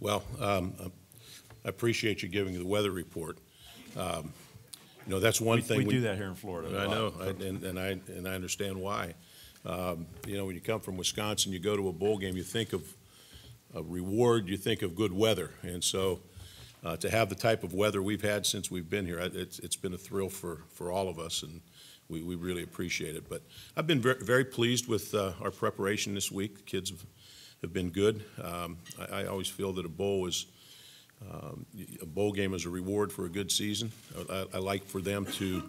Well, I appreciate you giving the weather report. You know, that's one thing. We do that here in Florida. I know, and I understand why. You know, when you come from Wisconsin, you go to a bowl game, you think of a reward, you think of good weather. And so to have the type of weather we've had since we've been here, it's been a thrill for all of us, and we really appreciate it. But I've been very pleased with our preparation this week. The kids have been good. I always feel that a bowl game is a reward for a good season. I like for them to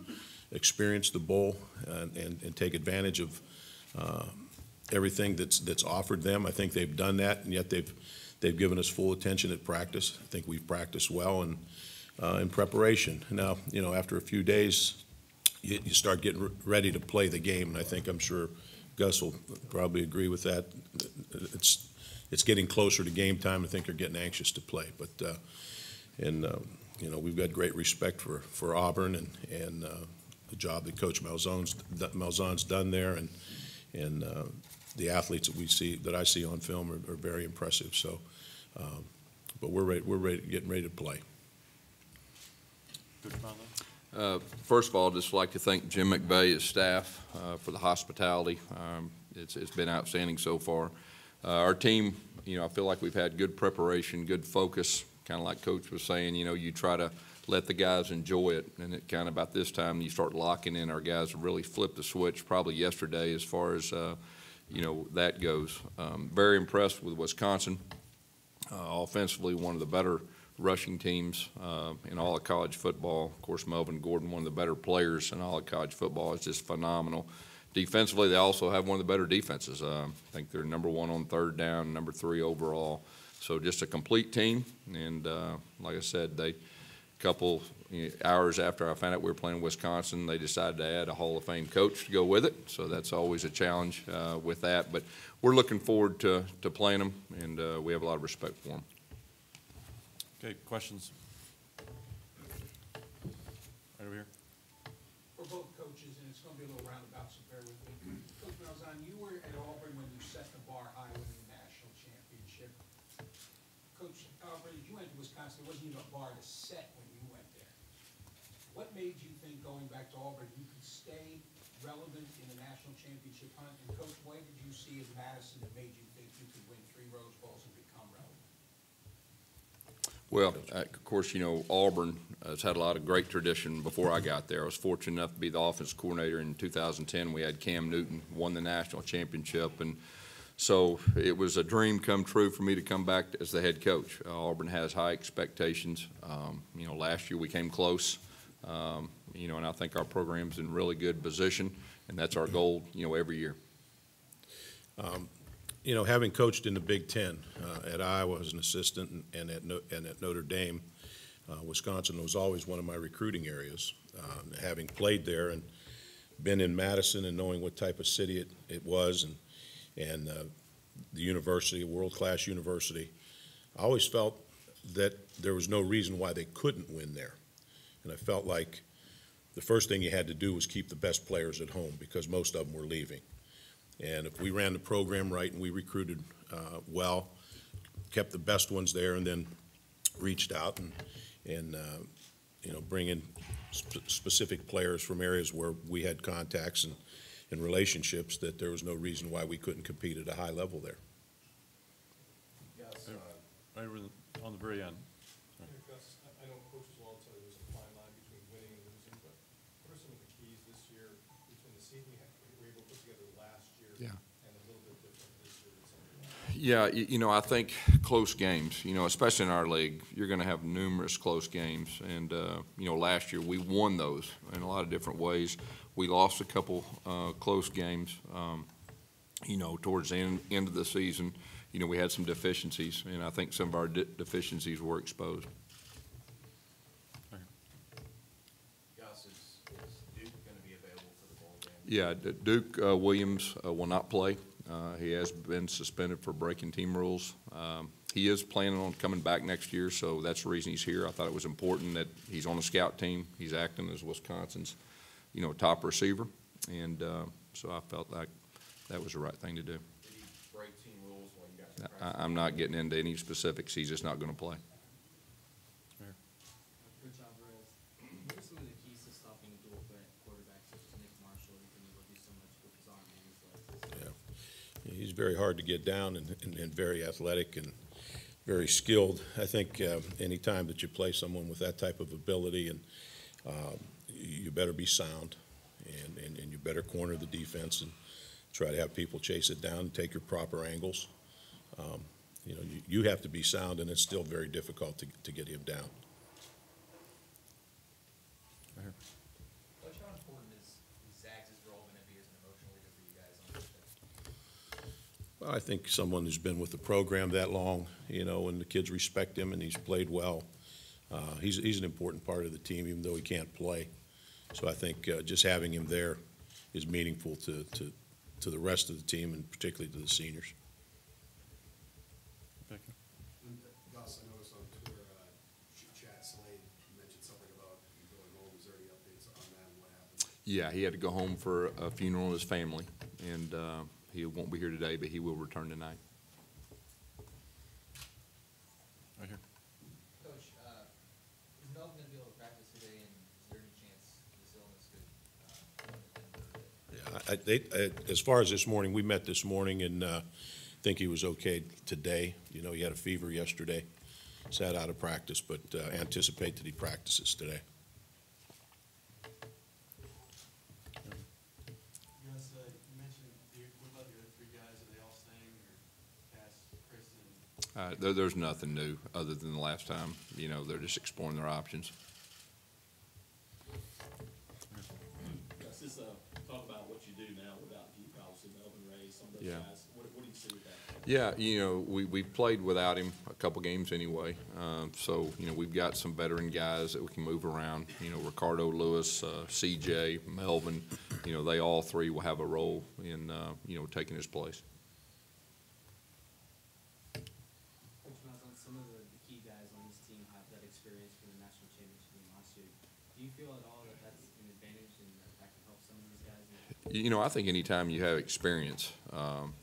experience the bowl and take advantage of everything that's offered them. I think they've done that, and yet they've given us full attention at practice. I think we've practiced well in preparation. Now, you know, after a few days, you start getting ready to play the game, and I'm sure Gus will probably agree with that. It's getting closer to game time. I think they're getting anxious to play, but you know, we've got great respect for Auburn and the job that Coach Malzahn's done there, and the athletes that I see on film are very impressive. So, but we're getting ready to play. First of all, I'd just like to thank Jim McVeigh, his staff, for the hospitality. It's been outstanding so far. Our team, you know, I feel like we've had good preparation, good focus, kind of like Coach was saying. You know, you try to let the guys enjoy it, and it kind of about this time you start locking in. Our guys really flipped the switch probably yesterday as far as, you know, that goes. Very impressed with Wisconsin. Offensively, one of the better rushing teams in all of college football. Of course, Melvin Gordon, one of the better players in all of college football, is just phenomenal. Defensively, they also have one of the better defenses. I think they're number 1 on third down, number 3 overall. So just a complete team. And like I said, a couple hours after I found out we were playing Wisconsin, they decided to add a Hall of Fame coach to go with it. So that's always a challenge with that. But we're looking forward to playing them, and we have a lot of respect for them. Okay, questions? Right over here. For both coaches, and it's going to be a little roundabout, so bear with me. Coach Malzahn, you were at Auburn when you set the bar high winning the national championship. Coach Alvarez, you went to Wisconsin. There wasn't even a bar to set when you went there. What made you think going back to Auburn you could stay relevant in the national championship hunt? And Coach, what did you see in Madison that made you think you could win 3 Rose Bowls and become relevant? Well, of course, you know, Auburn has had a lot of great tradition before I got there. I was fortunate enough to be the offense coordinator in 2010. We had Cam Newton, won the national championship, and so it was a dream come true for me to come back as the head coach. Auburn has high expectations. You know, last year we came close, you know, and I think our program's in really good position, and that's our goal, you know, every year. You know, having coached in the Big Ten at Iowa as an assistant and at Notre Dame, Wisconsin was always one of my recruiting areas. Having played there and been in Madison and knowing what type of city it was and the university, a world-class university, I always felt that there was no reason why they couldn't win there. And I felt like the first thing you had to do was keep the best players at home because most of them were leaving. And if we ran the program right and we recruited well, kept the best ones there, and then reached out and you know, bring in specific players from areas where we had contacts and relationships, that there was no reason why we couldn't compete at a high level there. Yes, right on the very end. Gus, I know coaches will all tell you there's a fine line between winning and losing, but what are some of the keys this year between the season you were able to put together last year and a little bit different this year than something else? Yeah, you know, I think close games, you know, especially in our league, you're going to have numerous close games. And, you know, last year we won those in a lot of different ways. We lost a couple close games, you know, towards the end of the season. You know, we had some deficiencies, and I think some of our deficiencies were exposed. Gus, is Duke going to be available for the bowl game? Yeah, Duke Williams will not play. He has been suspended for breaking team rules. He is planning on coming back next year, so that's the reason he's here. I thought it was important that he's on the scout team. He's acting as Wisconsin's, you know, top receiver, and so I felt like that was the right thing to do. Did he break team rules while you guys I'm not getting into any specifics. He's just not going to play. Coach Alvarez, what are some of the keys to stopping dual threat quarterbacks such as Nick Marshall, who can do so much with his arm and his legs? Yeah. He's very hard to get down and very athletic and very skilled. I think any time that you play someone with that type of ability, and you better be sound, and you better corner the defense and try to have people chase it down and take your proper angles. You have to be sound, and it's still very difficult to get him down. Coach, how important is Zach's role going to be as an emotional leader for you guys on defense? Well, I think someone who's been with the program that long, and the kids respect him and he's played well. He's an important part of the team, even though he can't play. So I think just having him there is meaningful to the rest of the team, and particularly to the seniors. Becky? Gus, I noticed on Twitter, Chad Slade mentioned something about you going home. Is there any updates on that and what happened? Yeah, he had to go home for a funeral in his family, and he won't be here today, but he will return tonight. Right here. Coach, is Melvin going to be able to practice today, and is there any chance this illness could As far as this morning, we met this morning, and think he was okay today. He had a fever yesterday, sat out of practice, but anticipate that he practices today. Gus, you mentioned, what about the other three guys? Are they all staying, or Cass, Kristen? There's nothing new other than the last time. They're just exploring their options. Gus, just talk about what you do now without obviously Melvin Ray, some of those Yeah. guys. What do you see with that? Yeah, we've played without him a couple games anyway. So, we've got some veteran guys that we can move around. Ricardo Lewis, CJ, Melvin, they all three will have a role in, taking his place. Coach Malzahn, some of the key guys on this team have that experience from the national championship game last year. Do you feel at all that that's an advantage and that can help some of these guys? I think anytime you have experience,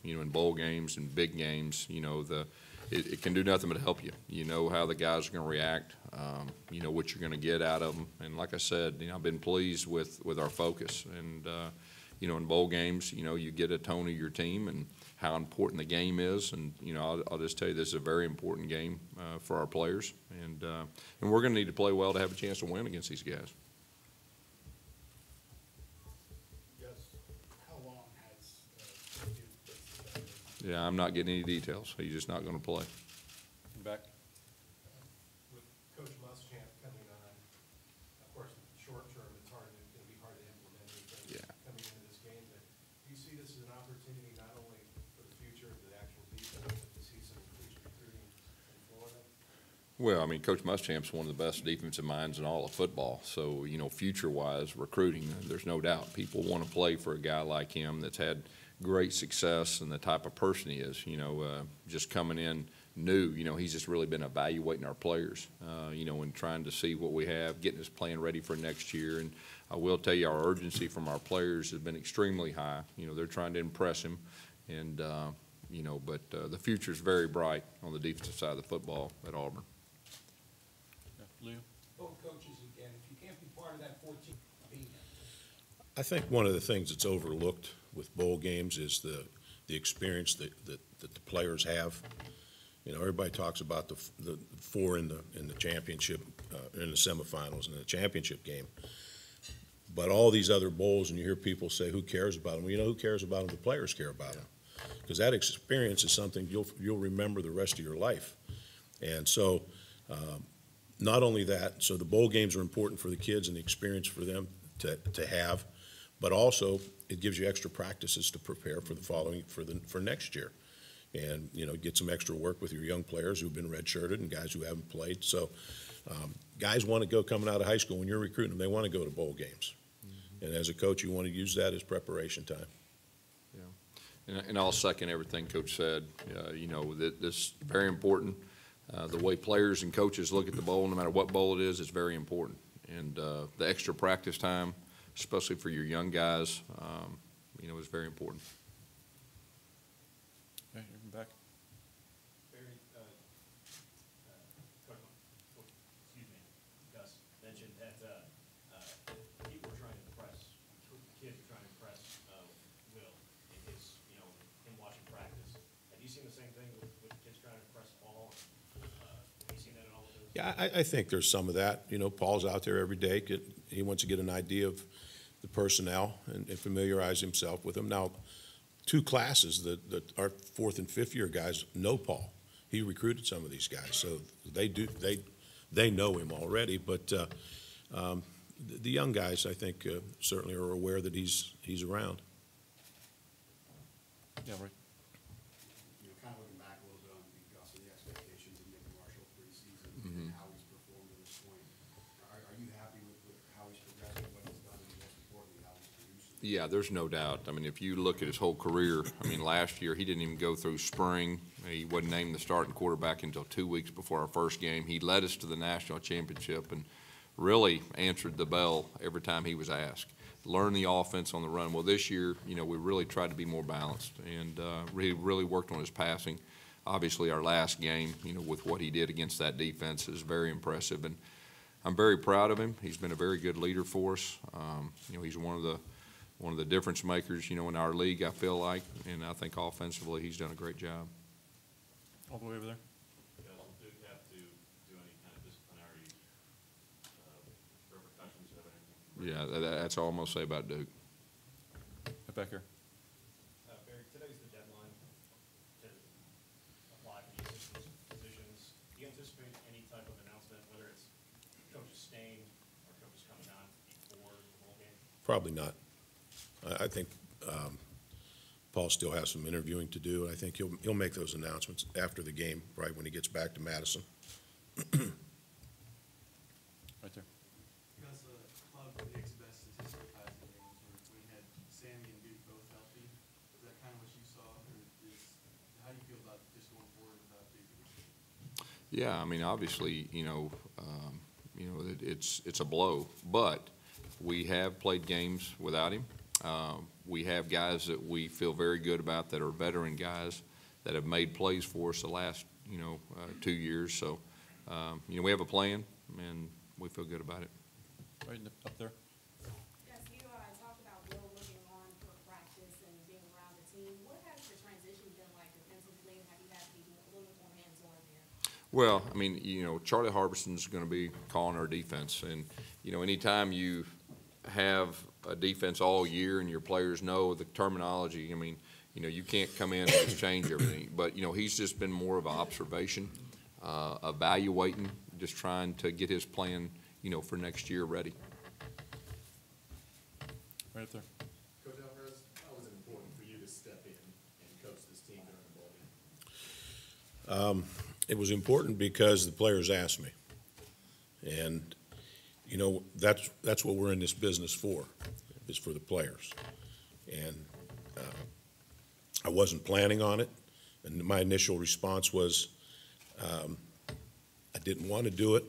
in bowl games and big games, it can do nothing but help you. You know how the guys are going to react, what you're going to get out of them. And like I said, I've been pleased with our focus. And, in bowl games, you get a tone of your team and how important the game is. And, I'll just tell you, this is a very important game for our players. And we're going to need to play well to have a chance to win against these guys. Yeah, I'm not getting any details. He's just not going to play. Back? With Coach Muschamp coming on, of course, short term, it's going to be hard to implement anything coming into this game. But do you see this as an opportunity not only for the future of the actual defense, but to see some increased recruiting in Florida? Well, Coach Muschamp's one of the best defensive minds in all of football. So, future-wise, recruiting, there's no doubt. People want to play for a guy like him that's had great success and the type of person he is, just coming in new, he's just really been evaluating our players, and trying to see what we have, getting us plan ready for next year. And I will tell you, our urgency from our players has been extremely high. They're trying to impress him, and, but the future is very bright on the defensive side of the football at Auburn. Yeah. Leo? Both coaches again, if you can't be part of that 14, be there. I think one of the things that's overlooked with bowl games is the experience that the players have. Everybody talks about the four in the championship, in the semifinals and the championship game. But all these other bowls, and you hear people say, who cares about them? Well, who cares about them? The players care about them. Because that experience is something you'll remember the rest of your life. And so not only that, so the bowl games are important for the kids and the experience for them to have, but also it gives you extra practices to prepare for for next year, and get some extra work with your young players who've been redshirted and guys who haven't played. So guys want to go coming out of high school when you're recruiting them. They want to go to bowl games, and as a coach, you want to use that as preparation time. Yeah, and I'll second everything Coach said. This is very important. The way players and coaches look at the bowl, no matter what bowl it is very important. And the extra practice time, especially for your young guys, is very important. Okay, you're back. Yeah, I think there's some of that. You know, Paul's out there every day. He wants to get an idea of the personnel and familiarize himself with them. Now, two classes that our fourth and fifth year guys know Paul. He recruited some of these guys, so they know him already. But the young guys, I think, certainly are aware that he's around. Yeah, right. You know, kind of looking back a little bit on Gus and the expectations of Nick Marshall preseason and how he's performed to this point. Are you happy with how he's progressing, what he's done, and most importantly, how he's producing? Yeah, there's no doubt. I mean, if you look at his whole career, I mean, last year, he didn't even go through spring. He wasn't named the starting quarterback until 2 weeks before our first game. He led us to the national championship and really answered the bell every time he was asked. Learn the offense on the run. Well, this year, you know, we really tried to be more balanced and really worked on his passing. Obviously, our last game, you know, with what he did against that defense is very impressive, and I'm very proud of him. He's been a very good leader for us. You know, he's one of the difference makers, you know, in our league, I feel like, and I think offensively he's done a great job. All the way over there. Does Duke have to do any kind of disciplinary repercussions of anything? Yeah, that's all I'm going to say about Duke. Right back here. Barry, today's the deadline to apply for the assistant positions. Do you anticipate any type of announcement, whether it's coaches staying or coaches coming on before the bowl game? Probably not. I think Paul still has some interviewing to do, and I think he'll make those announcements after the game, right when he gets back to Madison. Right there. Gus, a lot of Nick's best statistical passing games were when he had Sammy and Duke both healthy. Is that kind of what you saw, or how do you feel about just going forward without Duke again? Yeah, I mean, obviously, it's a blow, but we have played games without him. We have guys that we feel very good about that are veteran guys that have made plays for us the last, 2 years. So, we have a plan, and we feel good about it. Right up there. Yes, you talked about Will looking on for practice and being around the team. What has the transition been like defensively, and have you had to be a little bit more hands-on there? Well, I mean, Charlie Harbison's going to be calling our defense, and anytime you have a defense all year and your players know the terminology, I mean, you can't come in and just change everything. But he's just been more of an observation, evaluating, just trying to get his plan, for next year ready. Right up there. Coach Alvarez, how was it important for you to step in and coach this team during the bowl game? It was important because the players asked me. And, that's what we're in this business for, is for the players. And I wasn't planning on it, and my initial response was I didn't want to do it,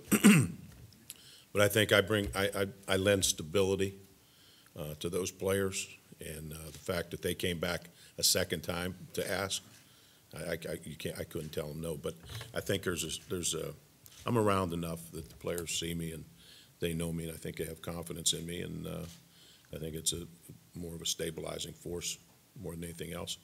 but I think I lend stability to those players, and the fact that they came back a second time to ask, I couldn't tell them no. But I think I'm around enough that the players see me and they know me, and I think they have confidence in me, and I think it's more of a stabilizing force more than anything else.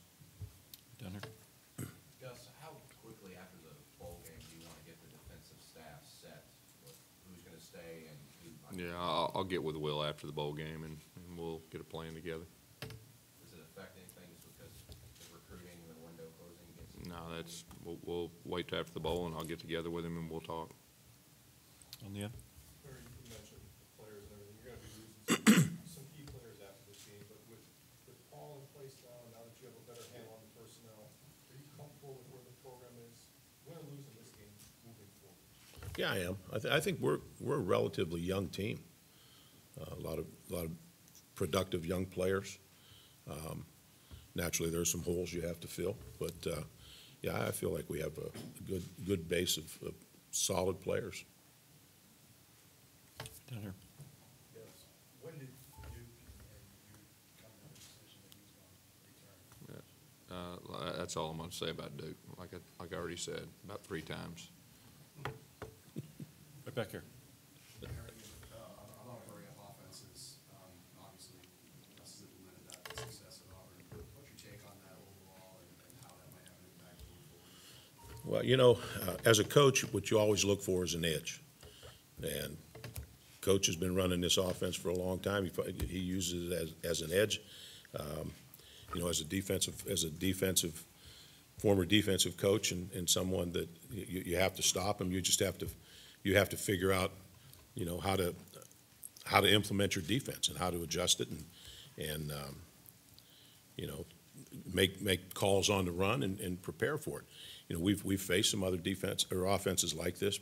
Down here. Gus, how quickly after the bowl game do you want to get the defensive staff set with who's going to stay and who? Yeah, I'll get with Will after the bowl game, and we'll get a plan together. Does it affect anything because the recruiting, the window closing gets? No, we'll wait till after the bowl, and I'll get together with him, and we'll talk. On the end. Barry, you mentioned players and everything. You're going to be losing some key players after this game, but with Paul in place now that you have a better handle on the personnel, are you comfortable with where the program is? Win or lose in this game moving forward? Yeah, I am. I think we're a relatively young team. A lot of productive young players. Naturally, there's some holes you have to fill, but yeah, I feel like we have a good base of solid players. Down here. Yes. When did Duke and you come to the decision that he was going to return? That's all I'm going to say about Duke. Like I already said about 3 times. Right back here. Barry, on operating offenses, obviously, Gus has implemented that with success at Auburn. What's your take on that overall and how that might have an impact going forward? Well, you know, as a coach, what you always look for is an edge. And Coach has been running this offense for a long time. He uses it as an edge. You know, as a former defensive coach and someone that you have to stop him. You have to figure out, you know, how to implement your defense and how to adjust it and you know, make calls on the run and prepare for it. You know, we've faced some other defense or offenses like this,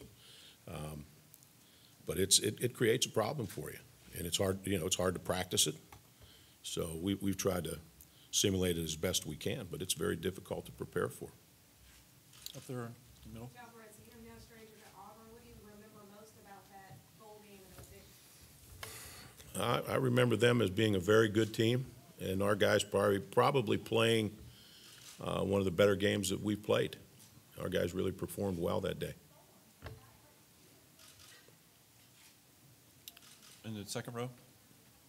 but it creates a problem for you, and it's hard. You know, it's hard to practice it. So we've tried to simulate it as best we can, but it's very difficult to prepare for. Up there in the middle. Coach Alvarez, you're no stranger to Auburn. What do you remember most about that bowl game in 06? I remember them as being a very good team, and our guys probably playing one of the better games that we've played. Our guys really performed well that day. In the second row.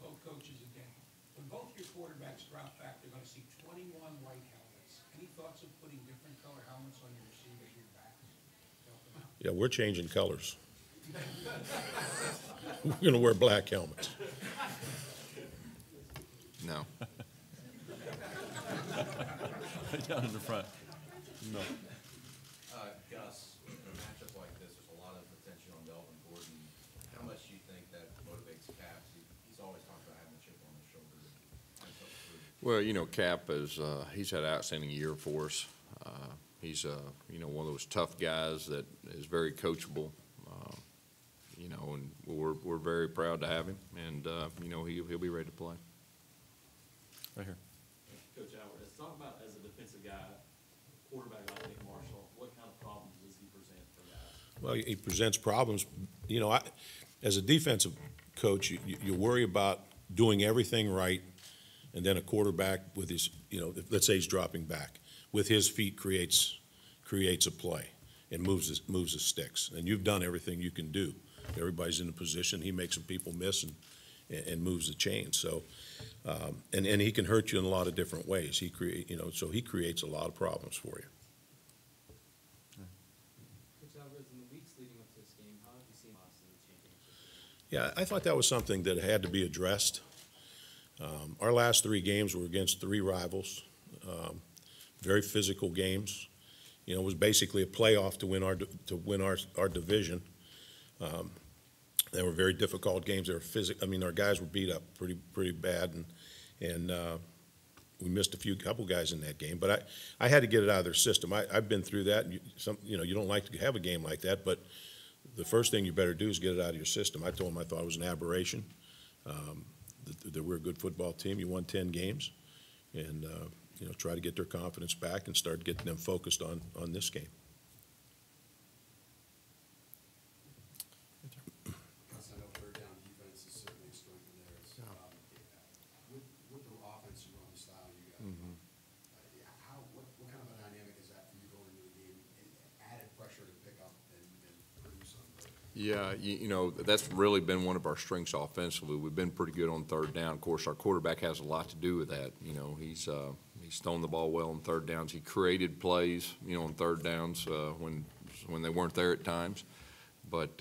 Both coaches again. When both your quarterbacks drop back, they're gonna see 21 white helmets. Any thoughts of putting different color helmets on your receivers, your backs? Help them out. Yeah, we're changing colors. We're going to wear black helmets. No. Down in the front. No. Gus, in a matchup like this, there's a lot of attention on Delvin Gordon. How much do you think that motivates Cap? He's always talked about having a chip on his shoulder. Well, you know, Cap is he's had an outstanding year for us. He's you know, one of those tough guys that is very coachable. You know, and we're very proud to have him, and you know, he'll be ready to play. Right here. Coach Alvarez, talk about as a defensive guy, quarterback like Nick Marshall, what kind of problems does he present for guys? Well, he presents problems. You know, as a defensive coach, you worry about doing everything right, and then a quarterback with his, you know, let's say he's dropping back, with his feet creates a play and moves the sticks. And you've done everything you can do. Everybody's in a position. He makes some people miss and moves the chain. So, and he can hurt you in a lot of different ways. He creates a lot of problems for you. Coach Alvarez, in the weeks leading up to this game, how have you seen us in the championship? Yeah, I thought that was something that had to be addressed. Our last 3 games were against 3 rivals, very physical games. You know, it was basically a playoff to win our division. They were very difficult games. They were I mean, our guys were beat up pretty bad, and we missed a couple guys in that game. But I had to get it out of their system. I've been through that. You know, you don't like to have a game like that, but the first thing you better do is get it out of your system. I told them I thought it was an aberration. That we're a good football team. You won 10 games, and you know, try to get their confidence back and start getting them focused on this game. I know third down defense is certainly a strength of theirs. With the offense you run, the style you got, what kind of a dynamic is that for you going into the game? Added pressure to pick up and produce on the. Yeah, you know, that's really been one of our strengths offensively. We've been pretty good on third down. Of course, our quarterback has a lot to do with that. You know, he's thrown the ball well on third downs. He created plays, you know, on third downs when they weren't there at times. But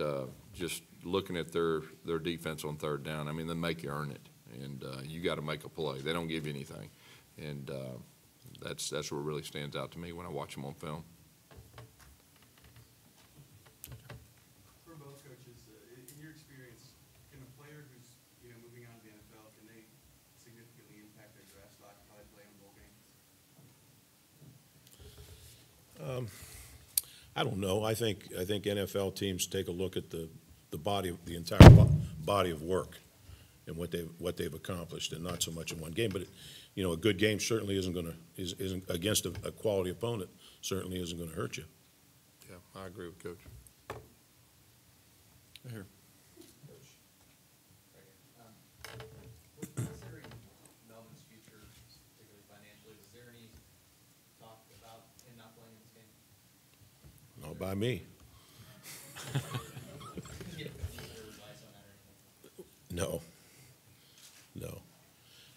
just looking at their defense on third down, I mean, they make you earn it, and you got to make a play. They don't give you anything, and that's what really stands out to me when I watch them on film. For both coaches, in your experience, can a player who's, you know, moving on to the NFL, can they significantly impact their draft stock by playing bowl games? I don't know. I think NFL teams take a look at the entire body of work and what they've accomplished, and not so much in one game. But you know, a good game certainly isn't against a quality opponent. Certainly isn't going to hurt you. Yeah, I agree with Coach. Right here. Coach, right here. With considering Melvin's future, particularly financially, is there any talk about him not playing in this game? Not by me. No.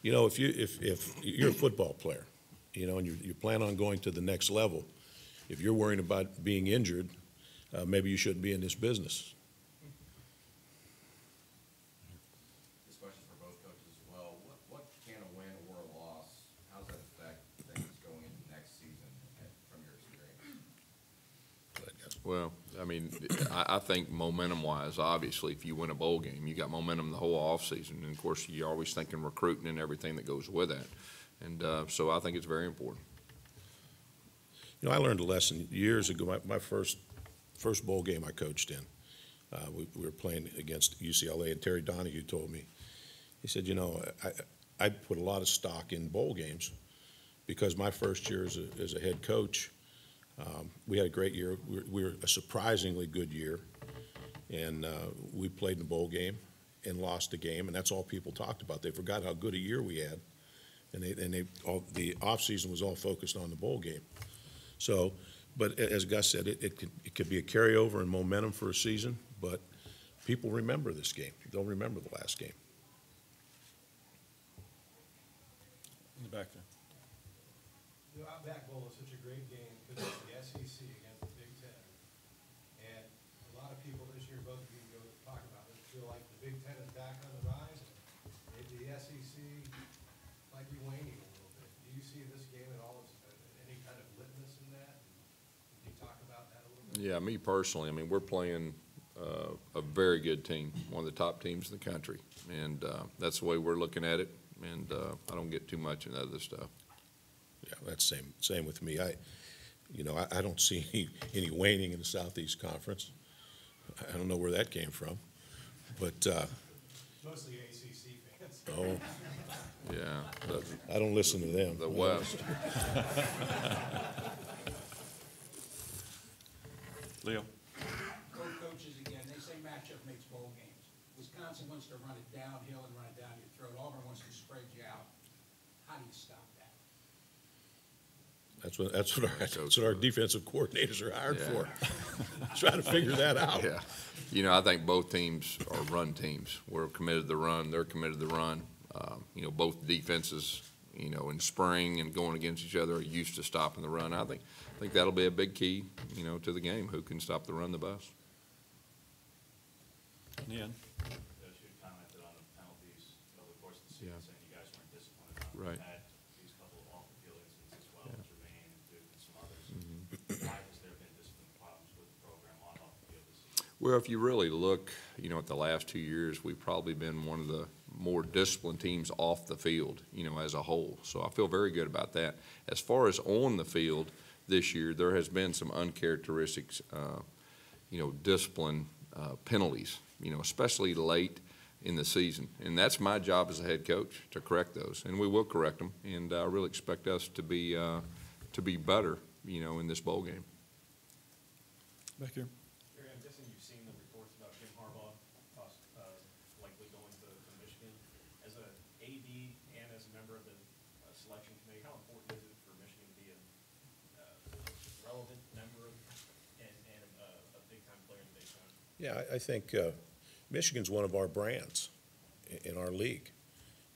You know, if you're a football player, you know, and you plan on going to the next level, if you're worrying about being injured, maybe you shouldn't be in this business. This question's for both coaches as well. What can a win or a loss, how does that affect things going into next season from your experience? Well, I mean, I think momentum-wise, obviously, if you win a bowl game, you got momentum the whole offseason. And, of course, you're always thinking recruiting and everything that goes with that. And so I think it's very important. You know, I learned a lesson years ago. My first bowl game I coached in, we were playing against UCLA, and Terry Donahue told me, he said, you know, I put a lot of stock in bowl games because my first year as a head coach, we had a great year. We were a surprisingly good year, and we played in the bowl game and lost the game, and that's all people talked about. They forgot how good a year we had, and the offseason was all focused on the bowl game. So, but as Gus said, it could be a carryover and momentum for a season, but people remember this game. They'll remember the last game. In the back there. The Outback Bowl is such a great game because it's the SEC against the Big Ten. And a lot of people this year, both of you go talk about it, feel like the Big Ten is back on the rise. Maybe the SEC might be waning a little bit. Do you see this game at all as any kind of litmus in that? Can you talk about that a little bit? Yeah, me personally, I mean, we're playing a very good team, one of the top teams in the country. And that's the way we're looking at it. And I don't get too much into other stuff. Yeah, that's same with me. I don't see any waning in the Southeast Conference. I don't know where that came from, but Mostly ACC fans. oh, Yeah. I don't listen to them. The West. Leo? Both coaches again, they say matchup makes bowl games. Wisconsin wants to run it downhill and run it down your throat. Auburn wants to spread you out. How do you stop that? That's what our defensive coordinators are hired Yeah. for. Try to figure that out. Yeah. You know, I think both teams are run teams. We're committed to the run. They're committed to the run. You know, both defenses, you know, in spring and going against each other are used to stopping the run. I think that'll be a big key, you know, to the game. Who can stop the run the best? In the end. Coach, you commented on the penalties over the course of the season, Yeah. saying you guys weren't disciplined enough. Right. You've had these couple of off-the-field incidents as well, Yeah. Jermaine and Duke and some others. Mm-hmm. Why has there been discipline problems with the program on and off the field this season? Well, if you really look, you know, at the last 2 years, we've probably been one of the more disciplined teams off the field, you know, as a whole. So I feel very good about that. As far as on the field this year, there has been some uncharacteristics, you know, discipline penalties, you know, especially late in the season. And that's my job as a head coach, to correct those. And we will correct them. And I really expect us to be better, you know, in this bowl game. Back here. Barry, I'm guessing you've seen the reports about Jim Harbaugh likely going to Michigan. As an AD and as a member of the selection committee, how important is it for Michigan to be a relevant member and a big-time player in the Big Ten? Yeah, I think Michigan's one of our brands in our league.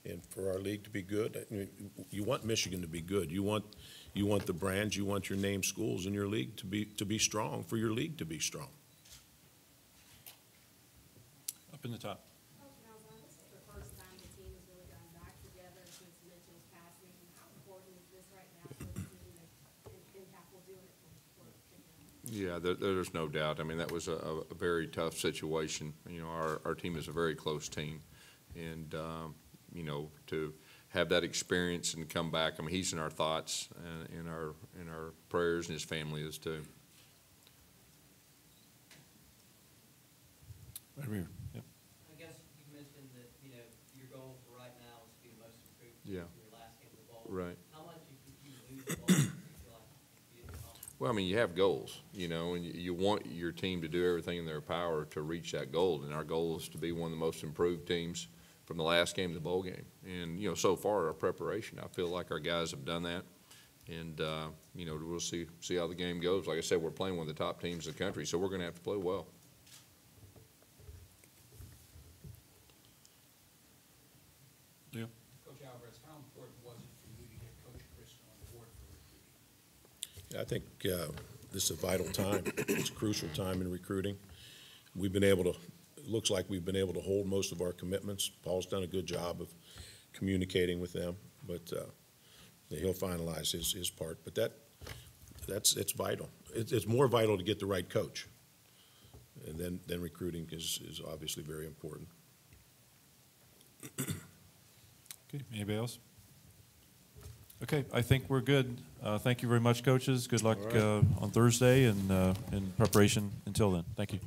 And for our league to be good, I mean, you want Michigan to be good. You want the brands, you want your name schools in your league to be strong, for your league to be strong. Up in the top. Coach Malzahn, this is the first time the team has really gotten back together since Mitchell's passing. How important is this right now for the team and impactful doing it for the Yeah, there's no doubt. I mean, that was a very tough situation. You know, our team is a very close team. And, you know, to have that experience and come back, I mean, he's in our thoughts and in our prayers, and his family is too. Right here. Yep. I guess you mentioned that, you know, your goal for right now is to be the most improved Yeah. in your last game of the bowl. Right. How much if you lose the bowl, do you feel like you didn't accomplish? Well, I mean, you have goals, you know, and you want your team to do everything in their power to reach that goal. And our goal is to be one of the most improved teams from the last game to the bowl game. And, you know, so far, our preparation, I feel like our guys have done that. And, you know, we'll see how the game goes. Like I said, we're playing one of the top teams in the country, so we're going to have to play well. Leo? Coach Alvarez, how important was it for you to get Coach Chris on board for recruiting? I think this is a vital time. It's a crucial time in recruiting. We've been able to, it looks like we've been able to hold most of our commitments. Paul's done a good job of communicating with them, but he'll finalize his part. But it's vital. It's more vital to get the right coach. And then recruiting is obviously very important. Okay, anybody else? Okay, I think we're good. Thank you very much, coaches. Good luck All right. on Thursday and in preparation until then. Thank you.